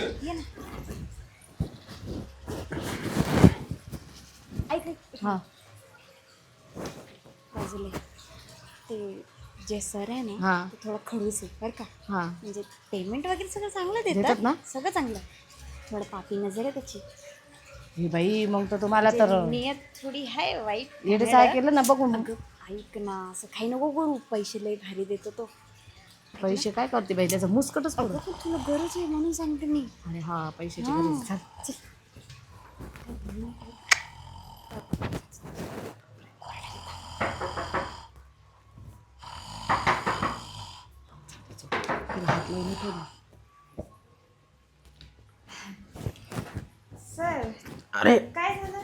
ये ना. ऐक हां बाजूला ते जे सर आहे ना हां ते थोडं खडूस आहे बरं का. हां म्हणजे पेमेंट वगैरे सगळं चांगलं देतात देतात ना? सगळं चांगलं. थोडं पापी नजर आहे त्याची. हे बाई मग तर तुम्हाला म्हणजे तर नियत थोडी आहे वाईट. येडे चाळ केलं ना बघू मग. अगं ऐक ना असं काही नको करू. पैसे लय भारी देतो तो. पैसे काय करते बाई त्याचं मुस्कटच अगं पडू. पण तुला गरज आहे म्हणून सांगते मी. अरे हा पैशाची हां. गरज आहे. चल. तिला हात लावून ठेवला. सर अरे काय झालं?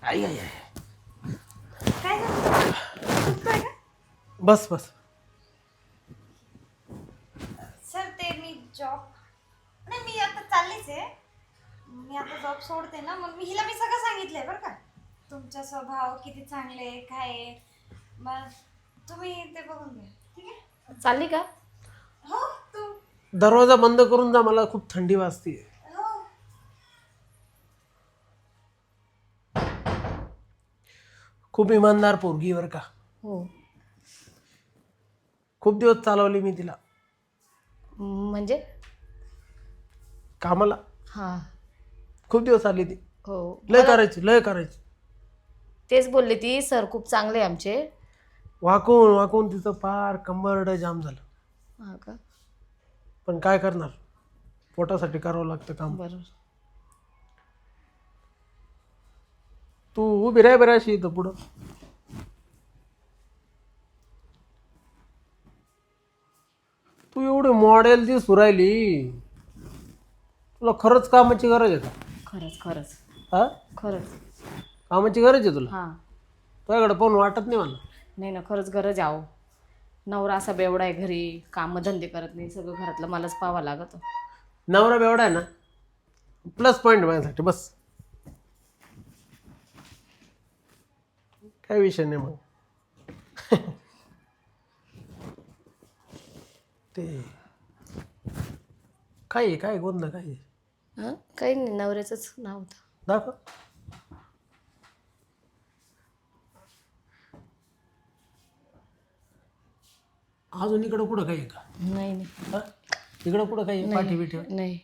आई आई आई. काय झालं? दुखतोय का? बस बस. सर ते मी जॉब नाही मी आता चाललीच आहे. मी आता जॉब सोडते ना मग हिला मी सगळं सांगितलंय बरं का. तुमचा स्वभाव किती चांगले आहे काय आहे. मग तुम्ही ते बघून घ्या ठीक आहे. चालली का? हो तू दरवाजा बंद करून जा, मला खूप थंडी वाजते. हो खूप इमानदार पोरगी बर का. हो. खूप दिवस चालवली मी तिला म्हणजे कामाला. हां खूप दिवस आली ती. हो. लय करायची लय करायची. तेच बोलले ती सर खूप चांगले आमचे. वाकून वाकून तिचं पार कंबरड जाम झालं. हां का? पण काय करणार, पोटासाठी करावं लागतं काम. बरोबर. तू उभी राह बरं अशी इथं पुढं. तू एवढी मॉडेल दिसू राहिली, तुला खरंच कामाची गरज आहे का? खरंच खरंच हा, खरंच. कामाची गरज आहे तुला? हां. तुझ्याकडे पाहून वाटत नाही मला. नाही ना खरंच गरज आहे. अहो नवरा असा बेवडा आहे घरी, कामधंदे करत नाही, सगळं घरातलं मलाच पाहावं लागतं. नवरा बेवडा आहे ना, प्लस पॉईंट माझ्यासाठी बस. काय विषय नाही मग. ते काय आहे, काय गोंधळ काय आहे? हां काही नाही, नवऱ्याचंच नाव होतं. दाखव. अजून इकडं कुठं काही आहे का? नाही नाही हा? इकडं कुठं काही पाठी बिठी? नाही.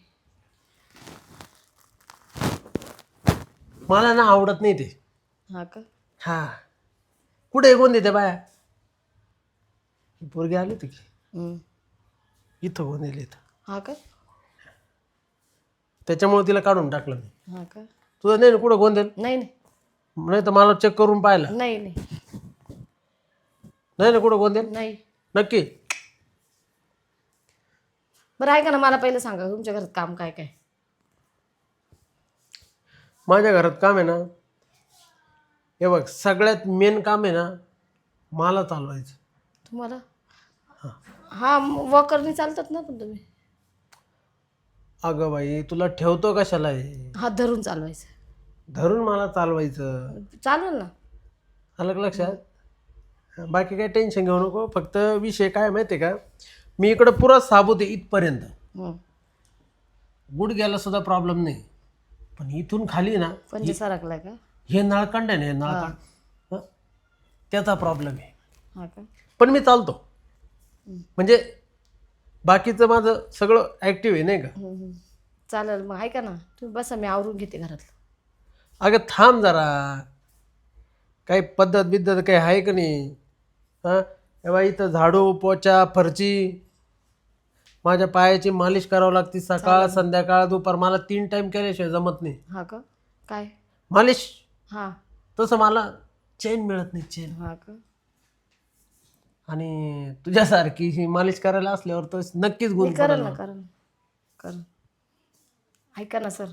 मला ना आवडत नाही ते. हां का? हा, कुठे कोण देते बाया? ही पोरगी आली होती की हं. इथं कोण दिली इथं, हां का? त्याच्यामुळे तिला काढून टाकलं मी. हां का? तुझं नाही ना कुठं कोण देईल? नाही नाही नाही तर मला चेक करून पाहिला. नाही नाही नाही ना कुठं कोण देईल? नाही. नक्की? बरं ऐका ना, मला पहिलं सांगा तुमच्या घरात काम काय काय? माझ्या घरात काम आहे ना, हे बघ सगळ्यात मेन काम आहे ना, मला चालवायचं. तुम्हाला? हां वॉकरनी चालतात ना पण तुम्ही? अगं बाई तुला ठेवतो कशाला आहे? हात धरून चालवायचं. धरून मला चालवायचं. चालेल ना. आलं का लक्षात? बाकी काही टेन्शन घेऊ नको. फक्त विषय काय माहिती आहे का, मी इकडं पुरा साबूत आहे इथपर्यंत. हं. गुडघ्याला सुद्धा प्रॉब्लेम नाही, पण इथून खाली ना पंजे सरकलाय का? हे नळकांड आहे ना, हे नळकांड, हं? त्याचा प्रॉब्लेम आहे. हां का? पण मी चालतो. म्हणजे बाकीचं माझं सगळं ॲक्टिव्ह आहे नाही का. हं, हं. चालेल मग ऐका ना, तुम्ही बसा मी आवरून घेते घरातलं. अगं थांब जरा, काही पद्धत बिद्धत काही आहे का नाही? हां, तेव्हा इथं झाडू पोचा फरची, माझ्या पायाची मालिश करावं लागते सकाळ संध्याकाळ दुपार. मला 3 टाईम केल्याशिवाय जमत नाही हां का? काय? मालिश. हां. तसं मला चेन मिळत नाही, चेन. हां का? आणि तुझ्यासारखी ही मालिश करायला असल्यावर तर नक्कीच मी गुण करेल पडेल ना, मला. करेल. ऐका ना सर,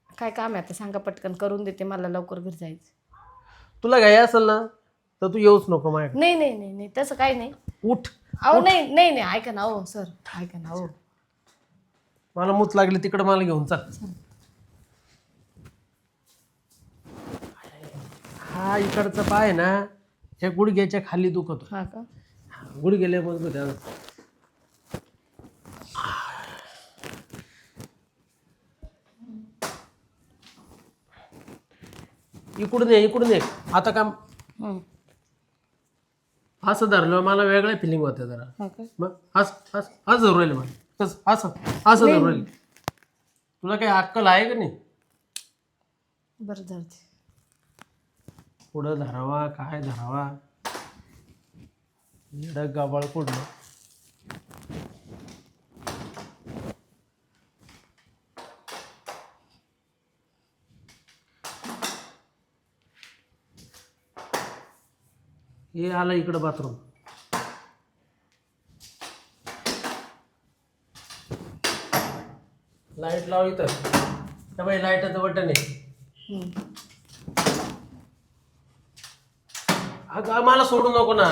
काय काम आहे आता सांगा पटकन, करून देते, मला लवकर घरी जायचं. तुला घाई असेल ना तर तू येऊच नको माझ्याकडे. नाही नाही नाही नाही तसं काही नाही. उठ. अहो नाही नाही नाही ऐका ना, हो सर ऐका ना, हो मला मूत लागली तिकडे, मला घेऊन चाल. हा इकडचा पाय ना या गुडघ्याच्या खाली दुखतो. हां का? गुडघे लय मजबूत आहे. इकडून ये आता काम हं. असं धरलं मला वेगळं फिलिंग होते जरा. हा काय? मग असं धरू राहिले मला असं धरू राहिले. तुला काही अक्कल आहे का नाही? बरं झालं ते. पुढं धरावा काय धरावा येडं गाबाळ कुठलं. हे आलं इकडं बाथरूम. लाईट लाव इथं. त्या बाई लाईटाचं बटन आहे. हं. अगं मला सोडू नको ना.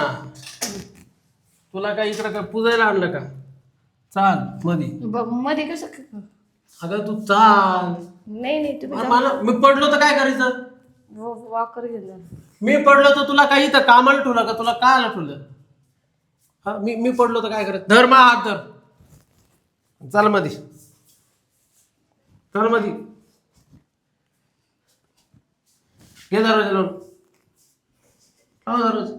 तुला काय इकडं काय पुजायला आणलं का? चाल मधी. मध्ये कसं अगं तू चाल. नाही तुम्ही मला मी पडलो तर काय करायचं? वॉकर घेऊन मी पडलो तर तुला काही इथं कामाला ठेवलं का? तुला काय आलं ठेवलं? हा मी पडलो तर काय करायचं? धर मा हात धर. चाल मधी. चल मधी. घे दरवाजा लावून. दरवाजा.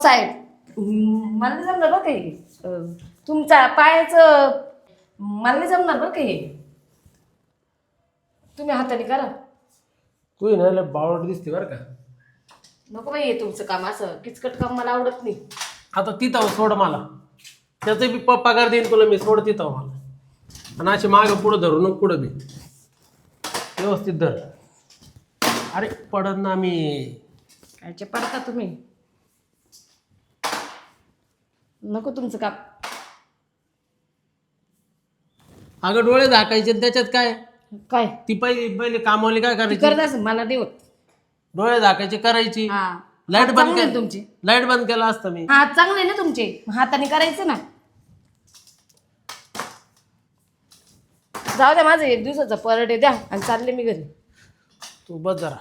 साहेब मला नाही जमणार बरं काही तुमच्या पायाचं मला नाही जमणार बरं काही तुम्ही हाताने करा. तू ना बावट दिसते बरं का. नको बाई हे तुमचं काम असं किचकट काम मला आवडत नाही. आता तिथं सोड मला. त्याचं बी पगार देईन तुला मी. सोड तिथं मला. आणि अशी मागं पुढं धरू नको पुढं बी. व्यवस्थित धर. अरे पडत ना मी. कायचे पडता तुम्ही. नको तुमचं काम. अगं डोळे झाकायचे त्याच्यात काय. काय ती पहिले कामवाली काय करायची? करत असं मला नाही होत. डोळे झाकायचे करायची. हा लाईट बंद चांगले केली तुमचे. लाईट बंद केला असतं मी. हात चांगले ना तुमचे हाताने करायचं ना. जाऊ द्या माझं एक दिवसाचा पर डे द्या आणि चालले मी घरी. तू बस जरा.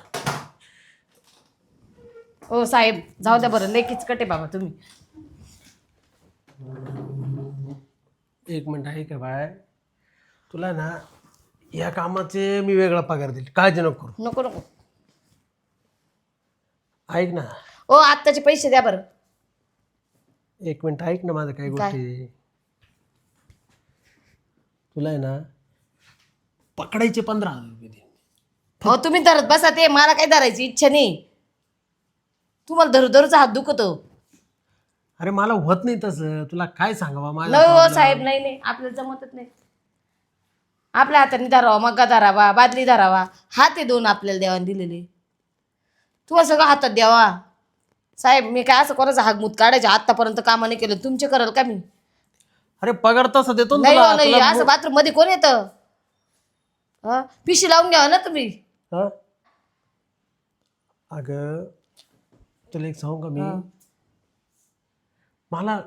ओ साहेब जाऊ द्या बरं लय किचकट आहे बाबा तुम्ही. एक मिनिट आहे का बाय. तुला ना या कामाचे मी वेगळा पगार देईल. काळजी नको करू. नको नको. ऐक ना. ओ आत्ताचे पैसे द्या बरं. एक मिनिट ऐक ना माझं काही गोष्टी. तुला आहे ना पकडायचे 15,000 रुपये दे. हो तुम्ही धरत बसा ते मला काही धरायची इच्छा नाही. तुम्हाला धरू धरूचा हात दुखतो. अरे मला होत नाही तसं. तुला काय सांगावा माझा नाही हो problem. साहेब नाही नाही आपल्याला जमतच नाही. आपल्या हाताने धरावा मग्गा धरावा बादली धरावा हात आहे दोन आपल्याला देवाने दिलेले. तुम्हाला सगळं हातात द्यावा. साहेब मी काय असं कोणाचा हागमूत काढायचे आतापर्यंत कामाने केलं तुमचे कराल का मी. अरे पगार तसा देतो ना नाही तुला. हो नाही तुला असं बाथरूम मध्ये कोण येतं. पिशी लावून घ्यावा ना तुम्ही. हा? अगं तुला एक सांगू का मी. मला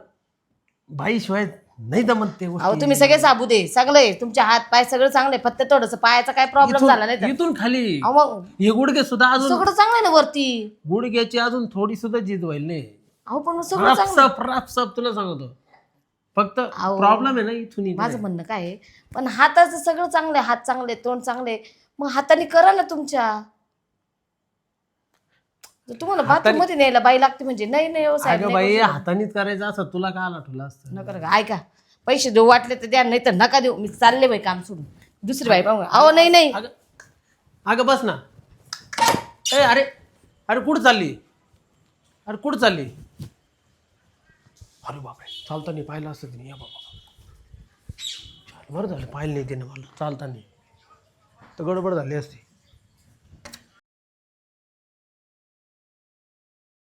बाईशिवाय नाही जमत ते अहो गोष्टी. तुम्ही सगळे साबूत आहे चांगले तुमचे हात पाय सगळं चांगले फक्त थोडस पायाचा काय प्रॉब्लेम झाला नाही तर. इथून खाली अहो मग हे गुडघे सुद्धा अजून सगळं चांगलं आहे ना वरती. गुडघ्याची अजून थोडी सुद्धा जीत व्हायला नाही. अहो पण मग सगळं चांगलं. रापसाप तुला सांगतो. फक्त अहो. प्रॉब्लेम आहे ना इथून इकडे. माझं म्हणणं काय आहे पण हाताचं सगळं चांगलं आहे. हात चांगले तोंड चांगले मग हाताने करा ना तुमच्या. जर तुम्हाला बाथरूम मध्ये न्यायला बाई लागते म्हणजे नाही नाही हो साहेब अगं नाही बाई करू शकत. हातानीच करायचं असं तुला काय आला ठुला असतं. नका नका ऐका पैसे देऊ वाटले तर द्या नाही तर नका देऊ. मी चालले बाई काम सोडून दुसरी बाई पाहू. अहो नाही नाही अगं बस ना. अरे अरे कुठं चालली. अरे कुठं चालली. अरे बापरे चालताना पाहिलं असतं तिने. या बाबा बरं झालं पाहिलं नाही तिने मला चालताना तर गडबड झाली असती.